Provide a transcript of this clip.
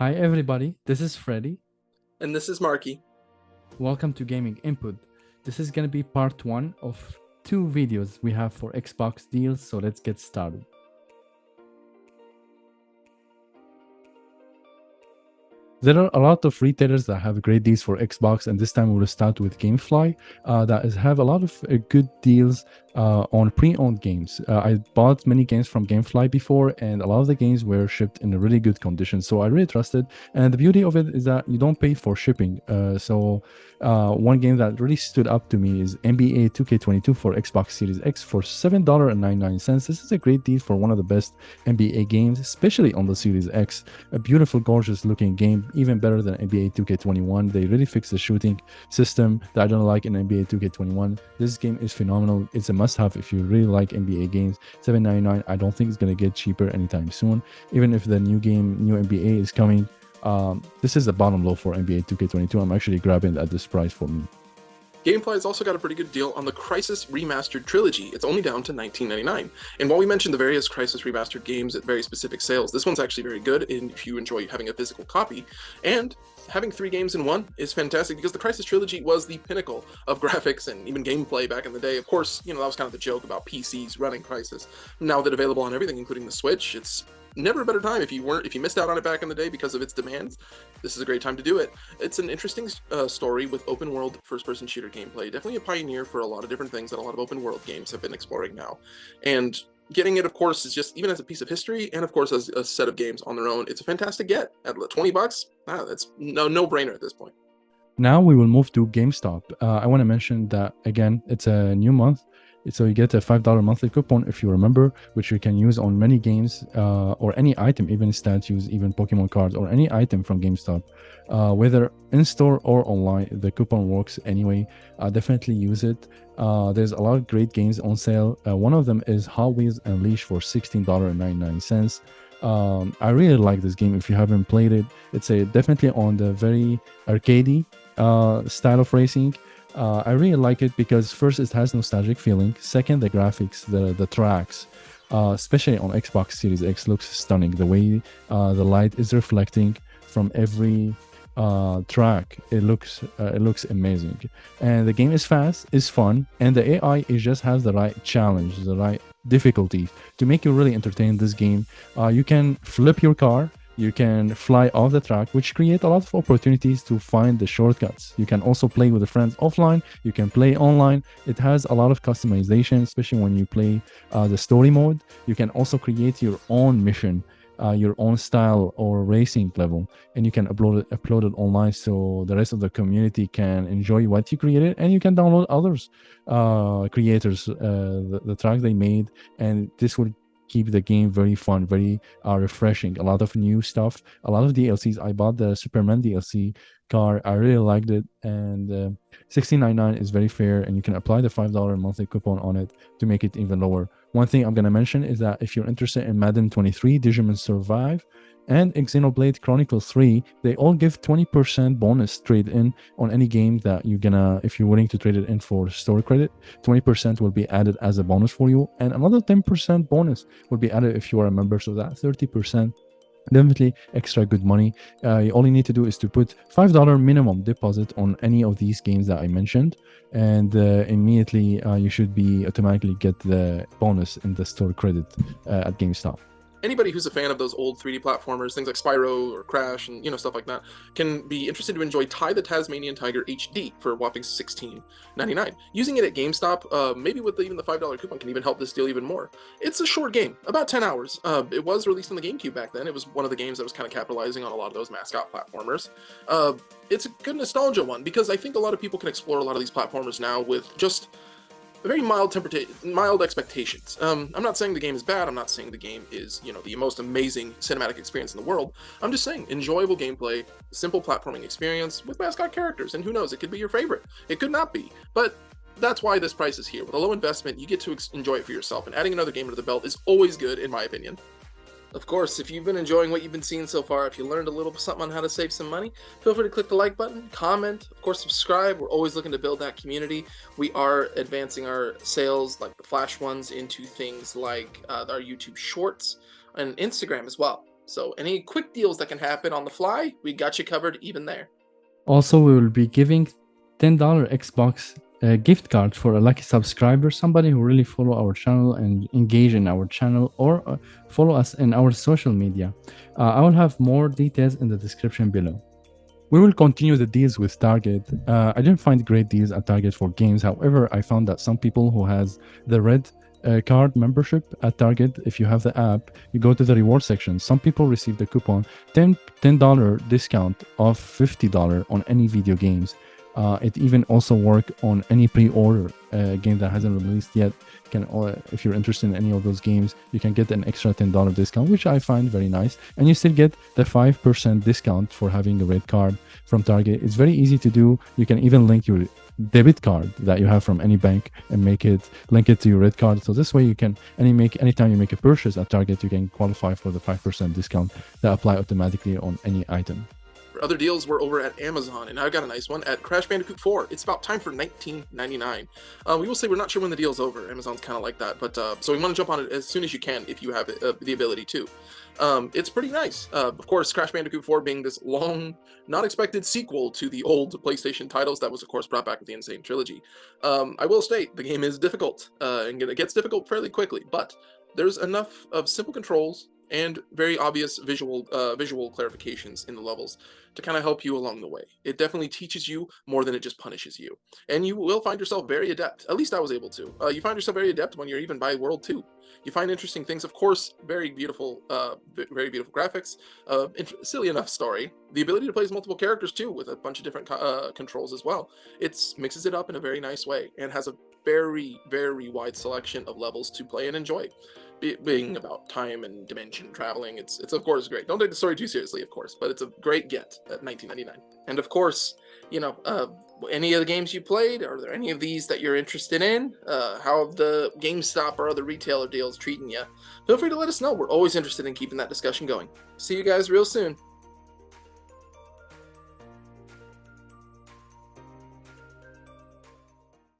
Hi everybody, this is Freddy. And this is Marky. Welcome to Gaming Input. This is going to be part 1 of 2 videos we have for Xbox deals, so let's get started. There are a lot of retailers that have great deals for Xbox, and this time we'll start with GameFly that have a lot of good deals on pre-owned games. I bought many games from GameFly before, and a lot of the games were shipped in a really good condition, so I really trust it. And the beauty of it is that you don't pay for shipping. One game that really stood up to me is NBA 2K22 for Xbox Series X for $7.99. This is a great deal for one of the best NBA games, especially on the Series X. A beautiful, gorgeous looking game, even better than NBA 2K21. They really fixed the shooting system that I don't like in NBA 2K21. This game is phenomenal. It's a must-have if you really like NBA games. $7.99. I don't think it's going to get cheaper anytime soon. Even if the new NBA is coming, this is the bottom low for NBA 2K22. I'm actually grabbing it at this price for me. GameFly has also got a pretty good deal on the Crysis Remastered Trilogy. It's only down to $19.99. And while we mentioned the various Crysis Remastered games at very specific sales, this one's actually very good if you enjoy having a physical copy. And having 3 games in one is fantastic because the Crysis Trilogy was the pinnacle of graphics and even gameplay back in the day. Of course, that was kind of the joke about PCs running Crysis. Now that available on everything, including the Switch, it's never a better time. If you missed out on it back in the day because of its demands, this is a great time to do it. It's an interesting story with open world first-person shooter gameplay. Definitely a pioneer for a lot of different things that a lot of open world games have been exploring now. And getting it, of course, is just, even as a piece of history and of course as a set of games on their own, it's a fantastic get at $20. That's no-brainer at this point. Now we will move to GameStop. I want to mention that again, it's a new month. So you get a $5 monthly coupon, if you remember, which you can use on many games or any item, even statues, even Pokemon cards, or any item from GameStop. Whether in-store or online, the coupon works anyway. Definitely use it. There's a lot of great games on sale. One of them is Hot Wheels Unleashed for $16.99. I really like this game. If you haven't played it, it's definitely on the very arcadey style of racing. I really like it because first, it has nostalgic feeling. Second, the graphics, the tracks, especially on Xbox Series X, looks stunning. The way the light is reflecting from every track, it looks amazing. And the game is fast, is fun, and the AI just has the right challenge, the right difficulty to make you really entertain this game. You can flip your car. You can fly off the track, which create a lot of opportunities to find the shortcuts. You can also play with the friends offline. You can play online. It has a lot of customization, especially when you play the story mode. You can also create your own mission, your own style or racing level, and you can upload it online so the rest of the community can enjoy what you created, and you can download others creators the track they made, and this will keep the game very fun, very refreshing. A lot of new stuff, a lot of DLCs. I bought the Superman DLC car. I really liked it, and $16.99 is very fair, and you can apply the $5 monthly coupon on it to make it even lower. One thing I'm going to mention is that if you're interested in Madden 23, Digimon Survive, and Xenoblade Chronicles 3, they all give 20% bonus trade-in on any game that if you're willing to trade it in for store credit, 20% will be added as a bonus for you, and another 10% bonus will be added if you are a member, so that 30%. Definitely extra good money. All you need to do is to put $5 minimum deposit on any of these games that I mentioned, and immediately you should be automatically get the bonus in the store credit at GameStop. Anybody who's a fan of those old 3D platformers, things like Spyro or Crash and stuff like that, can be interested to enjoy Ty the Tasmanian Tiger HD for a whopping $16.99. Using it at GameStop, maybe with even the $5 coupon, can even help this deal even more. It's a short game, about 10 hours. It was released on the GameCube back then. It was one of the games that was kind of capitalizing on a lot of those mascot platformers. It's a good nostalgia one because I think a lot of people can explore a lot of these platformers now with just very mild expectations. I'm not saying the game is bad. I'm not saying the game is, the most amazing cinematic experience in the world. I'm just saying enjoyable gameplay, simple platforming experience with mascot characters, and who knows, it could be your favorite. It could not be, but that's why this price is here. With a low investment, you get to enjoy it for yourself, and adding another game to the belt is always good, in my opinion. Of course, if you've been enjoying what you've been seeing so far, if you learned a little something on how to save some money, feel free to click the like button, comment, of course subscribe. We're always looking to build that community. We are advancing our sales, like the Flash ones, into things like our YouTube Shorts and Instagram as well. So any quick deals that can happen on the fly, we got you covered even there. Also, we will be giving $10 Xbox gift card for a lucky subscriber, somebody who really follow our channel and engage in our channel, or follow us in our social media. I will have more details in the description below. We will continue the deals with Target. I didn't find great deals at Target for games. However, I found that some people who has the red card membership at Target, if you have the app, you go to the reward section. Some people receive the coupon $10 discount of $50 on any video games. It even also work on any pre-order game that hasn't released yet. If you're interested in any of those games, you can get an extra $10 discount, which I find very nice. And you still get the 5% discount for having a red card from Target. It's very easy to do. You can even link your debit card that you have from any bank and link it to your red card. So this way you can anytime you make a purchase at Target, you can qualify for the 5% discount that apply automatically on any item. Other deals were over at Amazon, and I got a nice one at Crash Bandicoot 4. It's about time for $19.99. We will say we're not sure when the deal's over. Amazon's kind of like that, but so we want to jump on it as soon as you can if you have the ability to. It's pretty nice. Of course, Crash Bandicoot 4 being this long, not expected sequel to the old PlayStation titles that was, of course, brought back with the Insane Trilogy. I will state the game is difficult, and it gets difficult fairly quickly, but there's enough of simple controls and very obvious visual clarifications in the levels to kind of help you along the way. It definitely teaches you more than it just punishes you. And you will find yourself very adept. At least I was able to. You find yourself very adept when you're even by World 2. You find interesting things. Of course, very beautiful graphics, silly enough story. The ability to play as multiple characters too, with a bunch of different controls as well. It mixes it up in a very nice way and has a very, very wide selection of levels to play and enjoy. Being about time and dimension traveling, it's of course great. Don't take the story too seriously, of course, but it's a great get at $19.99. And of course, any of the games you played, are there any of these that you're interested in? How have the GameStop or other retailer deals treating you? Feel free to let us know. We're always interested in keeping that discussion going. See you guys real soon.